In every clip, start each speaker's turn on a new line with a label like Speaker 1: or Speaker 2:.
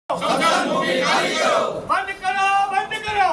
Speaker 1: बंद करो बंद करो बंद करो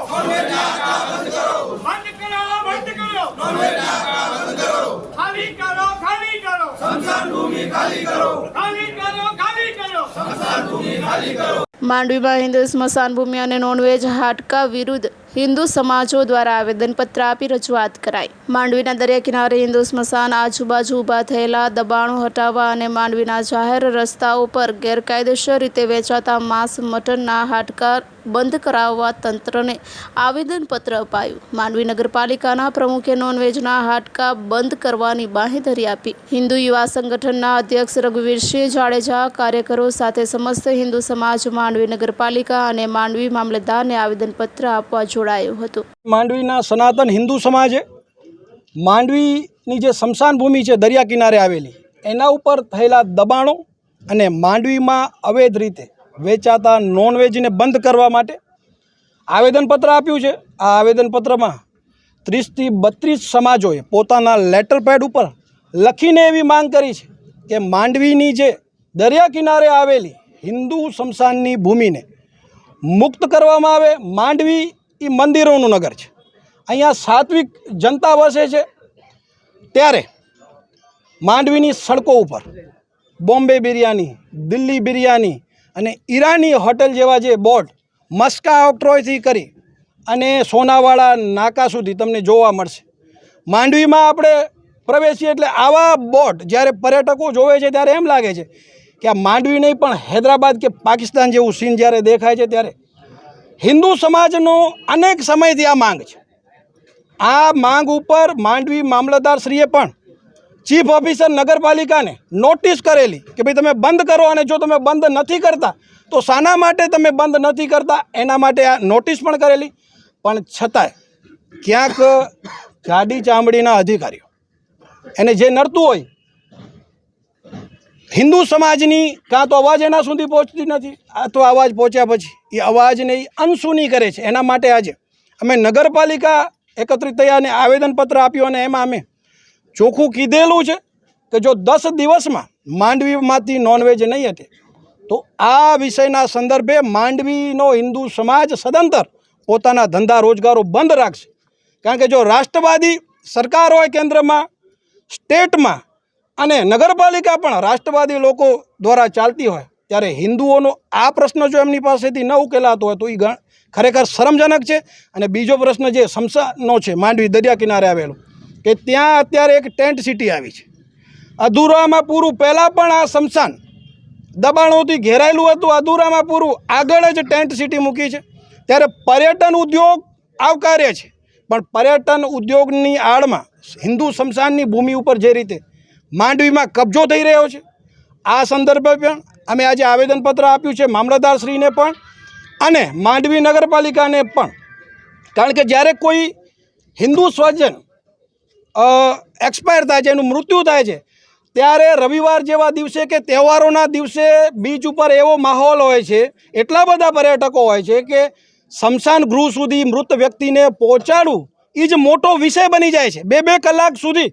Speaker 1: खाली करो खाली करो
Speaker 2: स्मशान भूमि खाली करो
Speaker 1: खाली करो खाली करो
Speaker 2: स्मशान भूमि खाली करो।
Speaker 3: માંડવીમાં હિન્દુ સ્મશાન ભૂમિ અને નોનવેજ હાડકા વિરુદ્ધ હિન્દુ સમાજો દ્વારા આવેદનપત્ર આપી રજૂઆત કરાઈ। માંડવીના દરિયા કિનારે હિન્દુ સ્મશાન આજુબાજુ ઊભા થયેલા દબાણો હટાવવા અને માંડવીના જાહેર રસ્તાઓ પર ગેરકાયદેસર રીતે વેચાતા માંસ મટનના હાડકા બંધ કરાવવા તંત્રને આવેદનપત્ર અપાયું। માંડવી નગરપાલિકાના પ્રમુખે નોનવેજના હાડકા બંધ કરવાની બાંહેધરી આપી। હિન્દુ યુવા સંગઠનના અધ્યક્ષ રઘુવીરસિંહ જાડેજા કાર્યકરો સાથે સમસ્ત હિન્દુ સમાજ માંડવી નગરપાલિકા અને માંડવી મામલતદારને આવેદનપત્ર આપવા જોડાયું હતું।
Speaker 4: માંડવીના સનાતન હિન્દુ સમાજે માંડવીની જે સ્મશાન ભૂમિ છે દરિયા કિનારે આવેલી એના ઉપર થયેલા દબાણો અને માંડવીમાં અવૈધ રીતે વેચાતા નોનવેજને બંધ કરવા માટે આવેદનપત્ર આપ્યું છે। આ આવેદનપત્રમાં 30 થી 32 સમાજોએ પોતાના લેટર પેડ ઉપર લખીને એવી માંગ કરી છે કે માંડવીની જે દરિયા કિનારે આવેલી હિન્દુ સ્મશાનની ભૂમિને મુક્ત કરવામાં આવે। માંડવી એ મંદિરોનું નગર છે, અહીંયા સાત્વિક જનતા વસે છે, ત્યારે માંડવીની સડકો ઉપર બોમ્બે બિરયાની, દિલ્હી બિરયાની અને ઈરાની હોટલ જેવા જે બોર્ડ મસ્કા ઓક્ટ્રોયથી કરી અને સોનાવાળા નાકા સુધી તમને જોવા મળશે। માંડવીમાં આપણે પ્રવેશીએ એટલે આવા બોર્ડ જ્યારે પર્યટકો જોવે છે ત્યારે એમ લાગે છે કે આ માંડવી નહીં પણ હૈદરાબાદ કે પાકિસ્તાન જેવું સીન જ્યારે દેખાય છે। ત્યારે હિન્દુ સમાજનો અનેક સમયથી આ માંગ છે। આ માંગ ઉપર માંડવી મામલતદારશ્રીએ પણ ચીફ ઓફિસર નગરપાલિકાને નોટિસ કરેલી કે ભાઈ તમે બંધ કરો, અને જો તમે બંધ નથી કરતા તો શાના માટે તમે બંધ નથી કરતા એના માટે આ નોટિસ પણ કરેલી। પણ છતાંય ક્યાંક જાડી ચામડીના અધિકારીઓ એને જે નડતું હોય હિન્દુ સમાજની કાં તો અવાજ એના સુધી પહોંચતી નથી, અથવા અવાજ પહોંચ્યા પછી એ અવાજને અનસુની કરે છે। એના માટે આજે અમે નગરપાલિકા એકત્રિત થયા અને આવેદનપત્ર આપ્યું અને એમાં અમે ચોખ્ખું કીધેલું છે કે જો 10 દિવસમાં માંડવીમાંથી નોનવેજ નહીં હટે તો આ વિષયના સંદર્ભે માંડવીનો હિન્દુ સમાજ સદંતર પોતાના ધંધા રોજગારો બંધ રાખશે। કારણ કે જો રાષ્ટ્રવાદી સરકાર હોય કેન્દ્રમાં, સ્ટેટમાં અને નગરપાલિકા પણ રાષ્ટ્રવાદી લોકો દ્વારા ચાલતી હોય ત્યારે હિન્દુઓનો આ પ્રશ્ન જો એમની પાસેથી ન ઉકેલાતો હોય તો એ ખરેખર શરમજનક છે। અને બીજો પ્રશ્ન જે સ્મશાનનો છે માંડવી દરિયા કિનારે આવેલો કે ત્યાં અત્યારે એક ટેન્ટ સિટી આવી છે, અધૂરામાં પૂરું। પહેલાં પણ આ સ્મશાન દબાણોથી ઘેરાયેલું હતું, અધૂરામાં પૂરું, આગળ જ ટેન્ટ સિટી મૂકી છે। ત્યારે પર્યટન ઉદ્યોગ આવકાર્ય છે, પણ પર્યટન ઉદ્યોગની આડમાં હિન્દુ સ્મશાનની ભૂમિ ઉપર જે રીતે માંડવીમાં કબજો થઈ રહ્યો છે આ સંદર્ભે પણ અમે આજે આવેદનપત્ર આપ્યું છે મામલતદારશ્રીને પણ અને માંડવી નગરપાલિકાને પણ। કારણ કે જ્યારે કોઈ હિન્દુ સ્વજન એક્સપાયર થાય છે, એનું મૃત્યુ થાય છે, ત્યારે રવિવાર જેવા દિવસે કે તહેવારોના દિવસે બીચ ઉપર એવો માહોલ હોય છે, એટલા બધા પર્યટકો હોય છે કે સ્મશાન ગૃહ સુધી મૃત વ્યક્તિને પહોંચાડવું એ જ મોટો વિષય બની જાય છે। 2-2 કલાક સુધી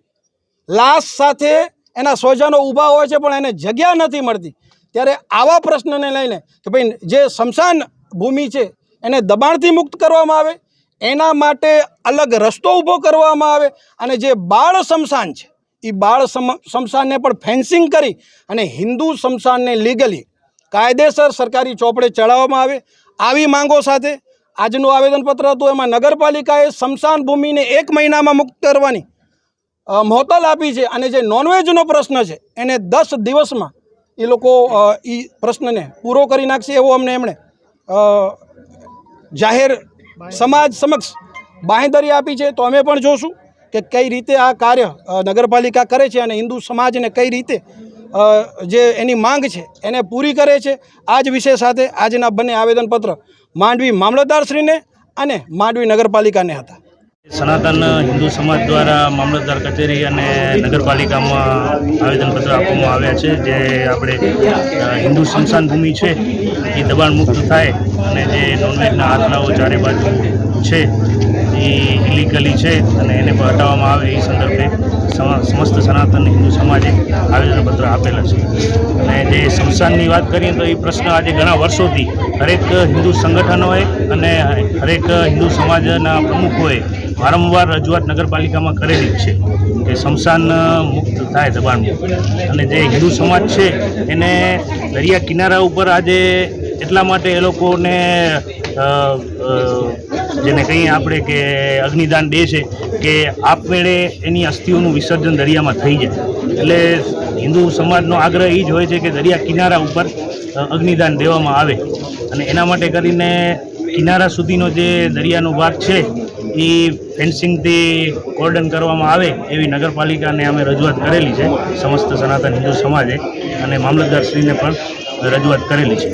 Speaker 4: લાશ સાથે એના સ્વજનો ઊભા હોય છે પણ એને જગ્યા નથી મળતી। ત્યારે આવા પ્રશ્નને લઈને કે ભાઈ જે સ્મશાન ભૂમિ છે એને દબાણથી મુક્ત કરવામાં આવે, એના માટે અલગ રસ્તો ઊભો કરવામાં આવે, અને જે બાળ સ્મશાન છે એ બાળ સ્મશાનને પણ ફેન્સિંગ કરી અને હિન્દુ સ્મશાનને લીગલી કાયદેસર સરકારી ચોપડે ચડાવવામાં આવે। આવી માંગો સાથે આજનું આવેદનપત્ર હતું। એમાં નગરપાલિકાએ સ્મશાન ભૂમિને 1 મહિનામાં મુક્ત કરવાની મોહલત આપી છે, અને જે નોનવેજનો પ્રશ્ન છે એને 10 દિવસમાં એ લોકો એ પ્રશ્નને પૂરો કરી નાખશે એવો અમને એમણે જાહેર સમાજ સમક્ષ બાંહેધરી આપી છે। તો અમે પણ જોશું કે કઈ રીતે આ કાર્ય નગરપાલિકા કરે છે અને હિન્દુ સમાજને કઈ રીતે જે એની માંગ છે એને પૂરી કરે છે। આ જ વિષય સાથે આજના બંને આવેદનપત્ર માંડવી મામલતદારશ્રીને અને માંડવી નગરપાલિકાને હતા।
Speaker 5: સનાતન હિન્દુ સમાજ દ્વારા મામલતદાર કચેરી અને નગરપાલિકામાં આવેદનપત્ર આપવામાં આવ્યા છે। જે આપણે હિન્દુ સ્મશાન ભૂમિ છે એ દબાણ મુક્ત થાય અને જે નોનવેજના આટલાઓ ચારે બાજુ છે એ ઇલીગલી છે અને એને હટાવવામાં આવે એ સંદર્ભે સમસ્ત સનાતન હિન્દુ સમાજે આવેદનપત્ર આપેલા છે. અને જે સ્મશાનની વાત કરીએ તો એ પ્રશ્ન આજે ઘણા વર્ષોથી હરેક હિન્દુ સંગઠનોએ અને હરેક હિન્દુ સમાજના પ્રમુખોએ વારંવાર રજૂઆત નગરપાલિકામાં કરેલી જ છે કે સ્મશાન મુક્ત થાય, દબાણ મુક્ત. અને જે હિન્દુ સમાજ છે એને દરિયા કિનારા ઉપર આજે એટલા માટે એ લોકોને જેને કહીએ આપણે કે અગ્નિદાન દે છે કે આપમેળે એની અસ્થિઓનું વિસર્જન દરિયામાં થઈ જાય. એટલે હિન્દુ સમાજનો આગ્રહ એ જ હોય છે કે દરિયા કિનારા ઉપર અગ્નિદાન દેવામાં આવે. અને એના માટે કરીને કિનારા સુધીનો જે દરિયાનો ભાગ છે એ ફેન્સિંગથી કોર્ડન કરવામાં આવે એવી નગરપાલિકાને અમે રજૂઆત કરેલી છે સમસ્ત સનાતન હિન્દુ સમાજે, અને મામલતદારશ્રીને પણ રજૂઆત કરેલી છે.